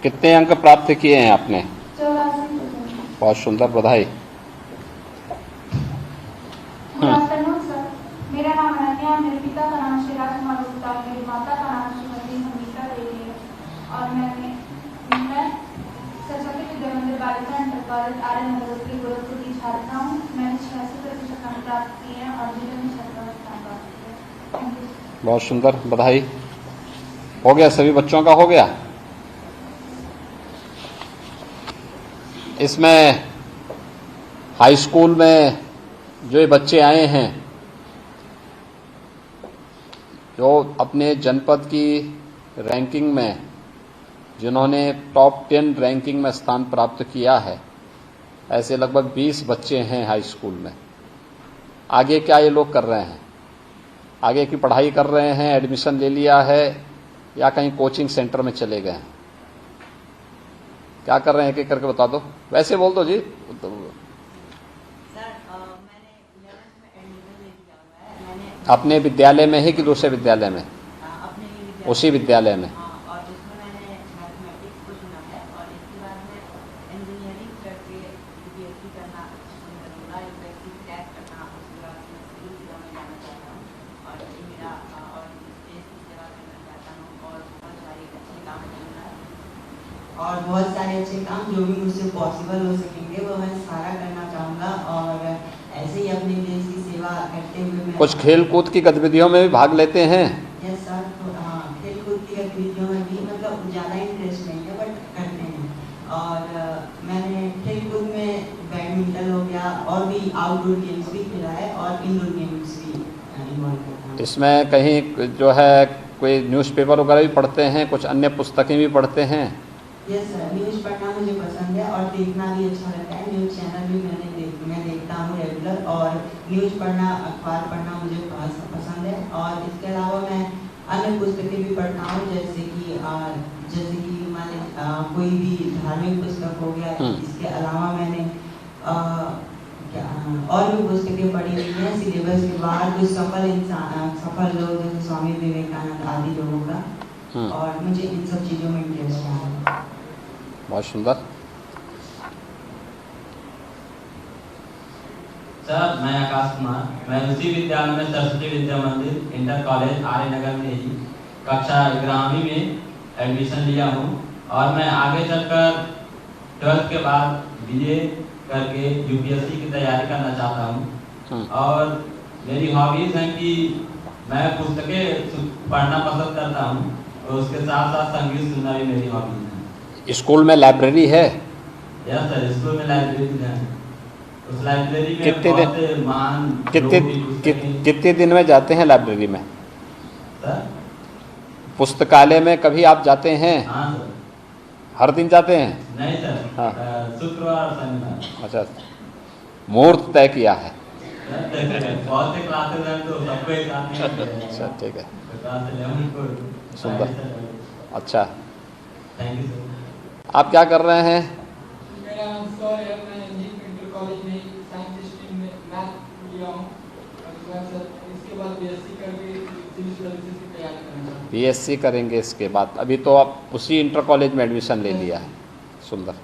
कितने अंक प्राप्त किए हैं आपने? 84%। बहुत सुंदर, बधाई। गुड आफ्टरनून सर, मेरा नाम अनन्या, मेरे पिता का नाम श्री राजकुमार गुप्ता, मेरी माता का नाम श्रीमती संगीता देवी है और मैं सरस्वती विद्या मंदिर बालिका इंटर कॉलेज आर्य नगर उत्तरी गोरखपुर की छात्रा हूँ। मैंने 86% अंक प्राप्त किए हैं और जिले में 17वां स्थान प्राप्त किया है। Thank you. बहुत सुंदर, बधाई। हो गया, सभी बच्चों का हो गया। इसमें हाई स्कूल में जो ये बच्चे आए हैं, जो अपने जनपद की रैंकिंग में, जिन्होंने टॉप 10 रैंकिंग में स्थान प्राप्त किया है, ऐसे लगभग 20 बच्चे हैं हाई स्कूल में। आगे क्या ये लोग कर रहे हैं? आगे की पढ़ाई कर रहे हैं, एडमिशन ले लिया है, या कहीं कोचिंग सेंटर में चले गए हैं? क्या कर रहे हैं, एक एक करके बता दो। वैसे बोल दो जी। अपने विद्यालय में ही कि दूसरे विद्यालय में? अपने ही उसी विद्यालय में। और जिसमें मैंने मैथमेटिक्स को चुना है और इसके बाद में इंजीनियरिंग करके यूपीएससी करना पसंद करूँगा, यूपीएससी क्रैक करना, उसके बाद मैं सिविल सेवा में जाना चाहता हूँ और ये मेरा और देश की सेवा करना चाहता हूँ और बहुत सारे अच्छे काम करना है और बहुत सारे अच्छे काम जो भी मुझसे पॉसिबल हो सकेंगे वो मैं सारा करना चाहूँगा और ऐसे ही अपने देश की सेवा करते हुए मैं कुछ खेल कूद की गतिविधियों में भी भाग लेते हैं? यस सर, तो हाँ, खेल कूद की गतिविधियों में भी मतलब ज़्यादा इंटरेस्ट नहीं है बट करते हैं और मैंने खेल कूद में बैडमिंटन हो गया और भी आउटडोर गेम्स भी खेला है और इंडोर गेम्स भी इन्वॉल्व करता हूँ। इसमें कहीं जो है कोई न्यूज़पेपर वगैरह भी पढ़ते हैं, कुछ अन्य पुस्तकें भी पढ़ते हैं? यस सर, न्यूज़ पढ़ना मुझे पसंद है और देखना भी अच्छा लगता है। न्यूज़ चैनल भी मैं देखता हूँ रेगुलर और न्यूज़ पढ़ना, अखबार पढ़ना मुझे बहुत पसंद है और इसके अलावा मैं अन्य पुस्तकें भी पढ़ता हूँ जैसे कि मैंने कोई भी धार्मिक पुस्तक हो गया। इसके अलावा मैंने और भी पुस्तकें पढ़ी हुई हैं सिलेबस के बाहर, कुछ सफल लोग जैसे स्वामी विवेकानंद आदि लोगों का और मुझे इन सब चीज़ों में इंटरेस्ट है। बहुत सुंदर। सर, मैं आकाश कुमार, मैं उसी विद्यालय में सरस्वती विद्या मंदिर इंटर कॉलेज आर्य नगर में ही कक्षा 11वीं में एडमिशन लिया हूँ और मैं आगे चलकर 12th के बाद बीए करके यूपीएससी की तैयारी करना चाहता हूँ और मेरी हॉबीज़ हैं कि मैं पुस्तकें पढ़ना पसंद करता हूँ और उसके साथ साथ संगीत सुनना भी मेरी हॉबीज़ है। स्कूल में लाइब्रेरी है? यस सर, स्कूल में लाइब्रेरी है। उस लाइब्रेरी में कितने बहुत से महान कितने दिन में जाते हैं लाइब्रेरी में? सर, पुस्तकालय में कभी आप जाते हैं? हाँ सर। हर दिन जाते हैं? नहीं सर, हाँ। शुक्रवार और शनिवार। अच्छा, मुहूर्त तय किया है? बहुत से क्लासेस हैं तो सबको एक साथ नहीं। अच्छा, ठीक है, क्लास 11 को सुंदर, अच्छा। Thank you sir. आप क्या कर रहे हैं? मेरा नाम सर है, मैं इंटर कॉलेज में साइंस स्ट्रीम में मैथ लिया हूँ और सर इसके बाद बीएससी करके सिविल सर्विसेज की तैयारी करूँगा। बीएससी करेंगे इसके बाद? अभी तो आप उसी इंटर कॉलेज में एडमिशन ले लिया है, सुंदर।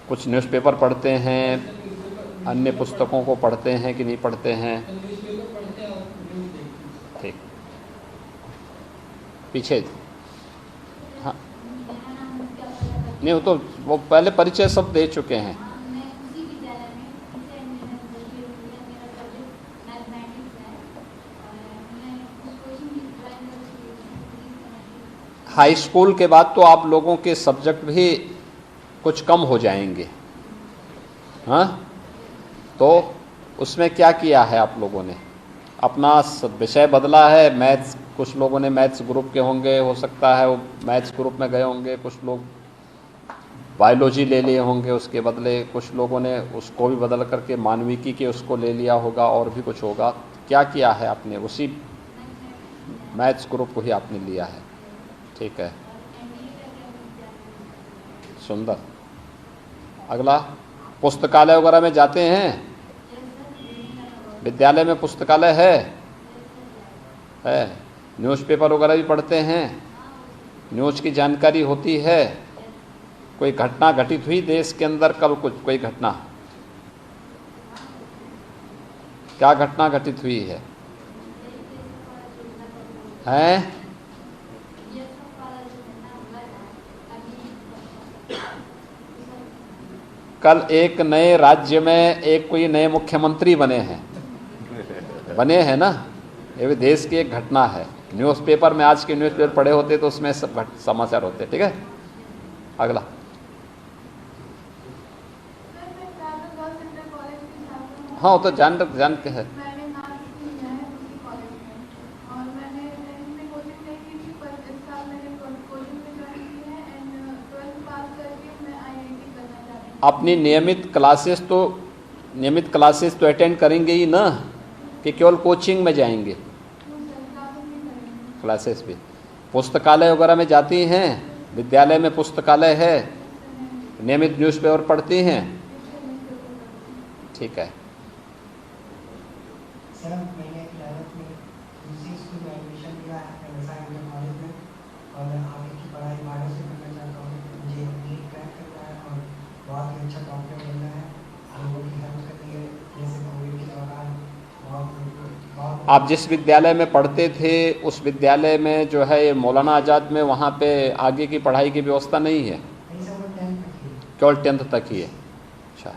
कुछ न्यूज़पेपर पढ़ते हैं, अन्य पुस्तकों को पढ़ते हैं कि नहीं पढ़ते हैं? न्यूज़पेपर पढ़ते हैं और न्यूज़ देखते हैं। ठीक, पीछे। हाँ, नहीं, वो पहले परिचय सब दे चुके हैं। हाई स्कूल के बाद तो आप लोगों के सब्जेक्ट भी कुछ कम हो जाएंगे, हाँ? तो उसमें क्या किया है आप लोगों ने? अपना विषय बदला है? मैथ्स, कुछ लोगों ने मैथ्स ग्रुप के होंगे, हो सकता है वो मैथ्स ग्रुप में गए होंगे, कुछ लोग बायोलॉजी ले लिए होंगे उसके बदले, कुछ लोगों ने उसको भी बदल करके मानविकी के उसको ले लिया होगा, और भी कुछ होगा। क्या किया है आपने? उसी मैथ्स ग्रुप को ही आपने लिया है, ठीक है, सुंदर। अगला, पुस्तकालय वगैरह में जाते हैं? विद्यालय में पुस्तकालय है? न्यूज़पेपर वगैरह भी पढ़ते हैं? न्यूज़ की जानकारी होती है? कोई घटना घटित हुई देश के अंदर कल, कुछ कोई घटना, क्या घटना घटित हुई है? हैं? कल एक नए राज्य में एक कोई नए मुख्यमंत्री बने हैं ना, ये भी देश की एक घटना है। न्यूज़पेपर में, आज के न्यूज़पेपर पढ़े होते तो उसमें सब समाचार होते। ठीक है, अगला। हाँ, वो तो जान के है। मैंने नाम किया है उसी कॉलेज में, और मैंने 10th में कोचिंग नहीं की थी, पर इस साल मैंने कोचिंग में ज्वाइन की है एंड 12th पास करके मैं IIT करना चाहती हूँ। अपनी नियमित क्लासेस तो अटेंड करेंगे ही ना, कि केवल कोचिंग में जाएंगे? क्लासेस भी, पुस्तकालय वगैरह में जाती हैं? विद्यालय में पुस्तकालय है? नियमित न्यूज़पेपर पढ़ती हैं? ठीक है। सर, मैंने 11th में दूसरी स्कूल में एडमिशन लिया है इंटर कॉलेज में, और आगे की पढ़ाई बाहर से करना चाहता हूँ। मुझे नीट क्रैक करना है और बहुत ही अच्छा डॉक्टर बनना है, लोगों की हेल्प करनी है, जैसे कोविड के दौरान बहुत। आप जिस विद्यालय में पढ़ते थे उस विद्यालय में जो है मौलाना आज़ाद में, वहाँ पे आगे की पढ़ाई की व्यवस्था नहीं है? नहीं सर, वो 10th तक ही। केवल 10th तक ही है। अच्छा,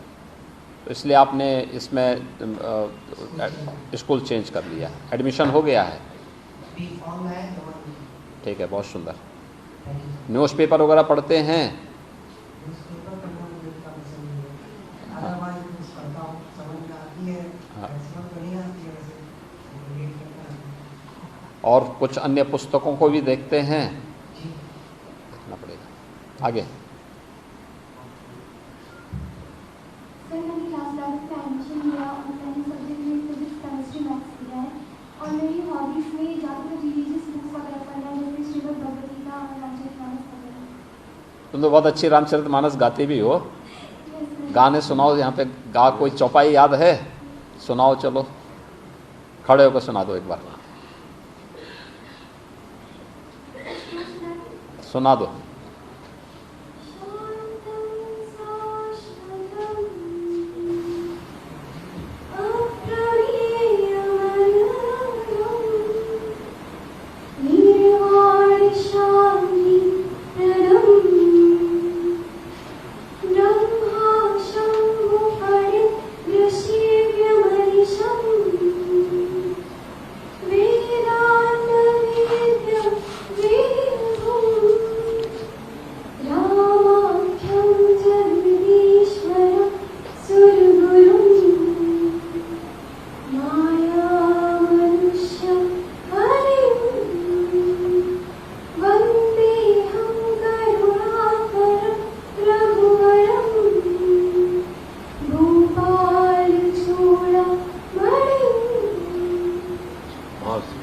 तो इसलिए आपने इसमें स्कूल चेंज कर लिया, एडमिशन हो गया है? बी फॉर्म है तो। ठीक है, बहुत सुंदर। न्यूज़पेपर वगैरह पढ़ते हैं? न्यूज़पेपर पढ़ना मुझे इतना पसंद नहीं है, अदरवाइज न्यूज़ पढ़ता हूँ, समझ में आती है, मैक्सिमम तो नहीं आती है वैसे, रीड करता हूँ। और कुछ अन्य पुस्तकों को भी देखते हैं? जी। देखना पड़ेगा। आगे। सर, मैंने क्लास 11th में एडमिशन लिया और मैंने सब्जेक्ट में फिजिक्स, केमिस्ट्री, मैथ्स लिया है, और मेरी हॉबीज़ में ज़्यादातर रिलीजियस बुक्स वगैरह पढ़ना है, जैसे श्रीमद् भगवद गीता और रामचरितमानस वगैरह। तुम तो बहुत अच्छी रामचरितमानस गाती भी हो। गाने सुनाओ, यहाँ पे गा, कोई चौपाई याद है? सुनाओ, चलो खड़े होकर सुना दो एक बार, सुना दो।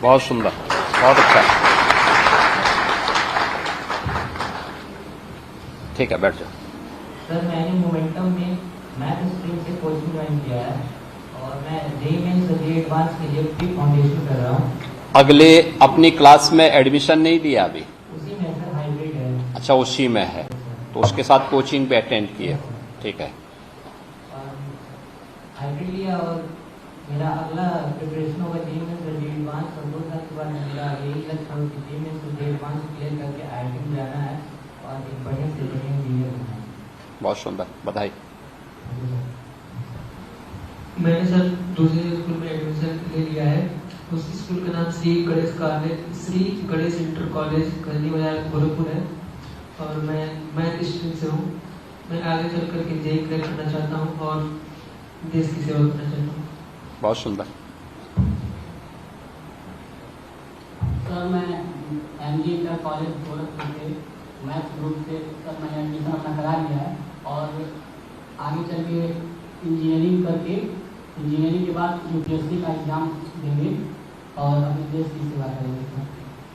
बहुत सुंदर, बहुत अच्छा। ठीक है, बैठ जाओ। सर, मैंने मोमेंटम में मैथ स्ट्रीम से कोचिंग ज्वाइन किया है और मैं जेईई मेंस एडवांस के लिए प्री फाउंडेशन कर रहा हूँ। अगले अपनी क्लास में एडमिशन नहीं लिया अभी? उसी में सर हाइब्रिड है। अच्छा, उसी में है, तो उसके साथ कोचिंग भी अटेंड किए। ठीक है, हाइब्रिड लिया और मेरा अगला प्रिपरेशन होगा जेईई मेंस एडवांस, और 2 साल के बाद मेरा यही लक्ष्य है कि जेईई मेंस एडवांस क्लियर करके IIT में जाना है और एक बढ़िया से बढ़िया इंजीनियर बनना है। बहुत सुंदर, बधाई। मैंने सर दूसरे स्कूल में एडमिशन ले लिया है। उसी स्कूल का नाम श्री गणेश इंटर कॉलेज गंदी बाजार गोरखपुर है, और मैं मैथ स्ट्रीम से हूँ। मैं आगे चल करके जेईई क्रैक करना चाहता हूँ और देश की सेवा करना चाहता हूँ। बहुत सुंदर। सर, मैं MG इंटर कॉलेज गोरखपुर से मैथ ग्रुप से सर मैंने एडमिशन अपना करा लिया है, और आगे चल के इंजीनियरिंग करके इंजीनियरिंग के बाद UPSC का एग्ज़ाम देंगे और अपने देश की सेवा करेंगे।